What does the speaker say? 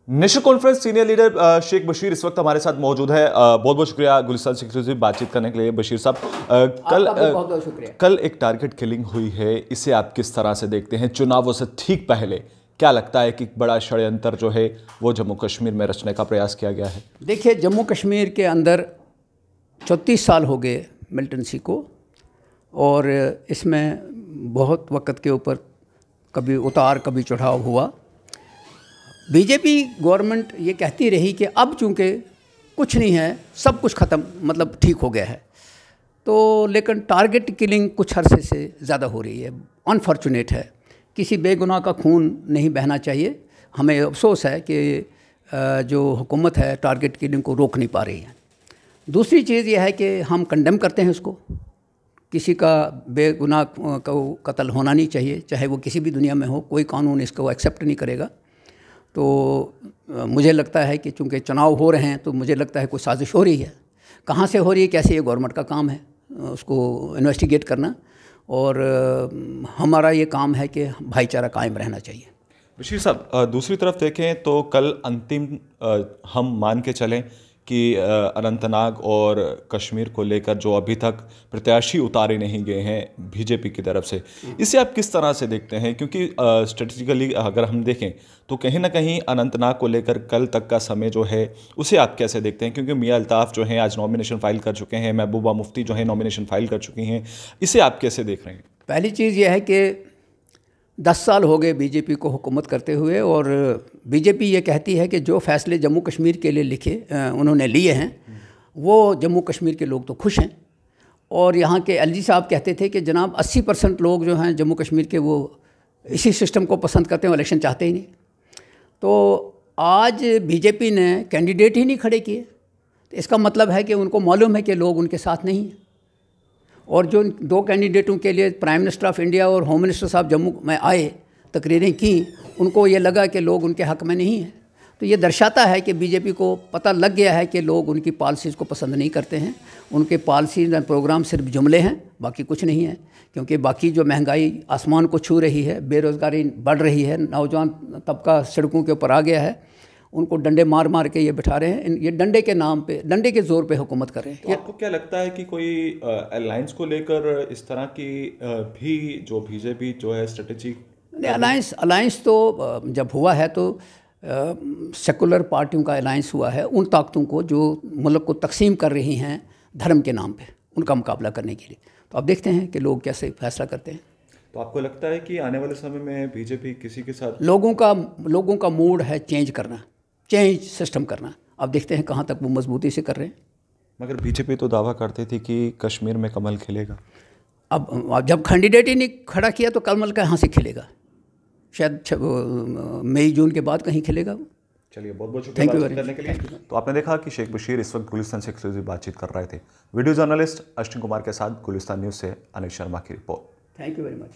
National conference senior leader Sheikh Bashir इस वक्त हमारे साथ मौजूद है। बहुत बहुत शुक्रिया गुलिस्तान से बातचीत करने के लिए बशीर साहब। बहुत शुक्रिया। कल एक टारगेट किलिंग हुई है, इसे आप किस तरह से देखते हैं? चुनावों से ठीक पहले क्या लगता है कि बड़ा षड्यंत्र जो है वो जम्मू कश्मीर में रचने का प्रयास किया गया है? देखिए, जम्मू कश्मीर के अंदर 34 साल हो गए मिलिटेंसी को, और इसमें बहुत वक्त के ऊपर कभी उतार कभी चढ़ाव हुआ। बीजेपी गवर्नमेंट ये कहती रही कि अब चूँकि कुछ नहीं है, सब कुछ ख़त्म, मतलब ठीक हो गया है, तो लेकिन टारगेट किलिंग कुछ अरसे से ज़्यादा हो रही है। अनफॉर्चुनेट है, किसी बेगुनाह का खून नहीं बहना चाहिए। हमें अफसोस है कि जो हुकूमत है टारगेट किलिंग को रोक नहीं पा रही है। दूसरी चीज़ यह है कि हम कंडेम करते हैं उसको, किसी का बेगुनाह को कत्ल होना नहीं चाहिए, चाहे वो किसी भी दुनिया में हो, कोई कानून इसको एक्सेप्ट नहीं करेगा। तो मुझे लगता है कि चूँकि चुनाव हो रहे हैं तो मुझे लगता है कोई साजिश हो रही है। कहाँ से हो रही है, कैसे, ये गवर्नमेंट का काम है उसको इन्वेस्टिगेट करना, और हमारा ये काम है कि भाईचारा कायम रहना चाहिए। बशीर साहब, दूसरी तरफ देखें तो कल अंतिम हम मान के चलें कि अनंतनाग और कश्मीर को लेकर जो अभी तक प्रत्याशी उतारे नहीं गए हैं बीजेपी की तरफ से, इसे आप किस तरह से देखते हैं? क्योंकि स्ट्रेटेजिकली अगर हम देखें तो कहीं ना कहीं अनंतनाग को लेकर कल तक का समय जो है उसे आप कैसे देखते हैं? क्योंकि मियां अल्ताफ़ जो हैं आज नॉमिनेशन फाइल कर चुके हैं, महबूबा मुफ्ती जो है नॉमिनेशन फाइल कर चुकी हैं, इसे आप कैसे देख रहे हैं? पहली चीज़ यह है कि 10 साल हो गए बीजेपी को हुकूमत करते हुए, और बीजेपी ये कहती है कि जो फैसले जम्मू कश्मीर के लिए उन्होंने लिए हैं वो जम्मू कश्मीर के लोग तो खुश हैं। और यहाँ के एलजी साहब कहते थे कि जनाब 80% लोग जो हैं जम्मू कश्मीर के वो इसी सिस्टम को पसंद करते हैं, इलेक्शन चाहते ही नहीं। तो आज बीजेपी ने कैंडिडेट ही नहीं खड़े किए, तो इसका मतलब है कि उनको मालूम है कि लोग उनके साथ नहीं हैं। और जो 2 कैंडिडेटों के लिए प्राइम मिनिस्टर ऑफ इंडिया और होम मिनिस्टर साहब जम्मू में आए, तकरीरें की, उनको ये लगा कि लोग उनके हक़ में नहीं हैं। तो ये दर्शाता है कि बीजेपी को पता लग गया है कि लोग उनकी पॉलिसीज़ को पसंद नहीं करते हैं। उनके पॉलिसीज़ और प्रोग्राम सिर्फ जुमले हैं, बाकी कुछ नहीं है। क्योंकि बाकी जो महंगाई आसमान को छू रही है, बेरोज़गारी बढ़ रही है, नौजवान तबका सड़कों के ऊपर आ गया है, उनको डंडे मार मार के ये बिठा रहे हैं। ये डंडे के नाम पे, डंडे के जोर पे हुकूमत कर रहे हैं। तो आपको क्या लगता है कि कोई अलायंस को लेकर इस तरह की भी जो बीजेपी जो है स्ट्रेटेजी? अलायंस तो जब हुआ है तो सेकुलर पार्टियों का अलायंस हुआ है उन ताकतों को जो मुल्क को तकसीम कर रही हैं धर्म के नाम पे, उनका मुकाबला करने के लिए। तो अब देखते हैं कि लोग कैसे फैसला करते हैं। तो आपको लगता है कि आने वाले समय में बीजेपी किसी के साथ, लोगों का मूड है चेंज सिस्टम करना। अब देखते हैं कहाँ तक वो मजबूती से कर रहे हैं। मगर बीजेपई तो दावा करती थी कि कश्मीर में कमल खिलेगा। अब जब कैंडिडेट ही नहीं खड़ा किया तो कमल कहाँ से खिलेगा? शायद मई जून के बाद कहीं खिलेगा वो। चलिए, बहुत बहुत शुक्रिया बातचीत करने के लिए। तो आपने देखा कि शेख बशीर इस वक्त गुलिस्तान से एक्सक्लूसिव बातचीत कर रहे थे। वीडियो जर्नलिस्ट अश्विन कुमार के साथ गुलिस्तान न्यूज़ से अनिल शर्मा की report. Thank you very much.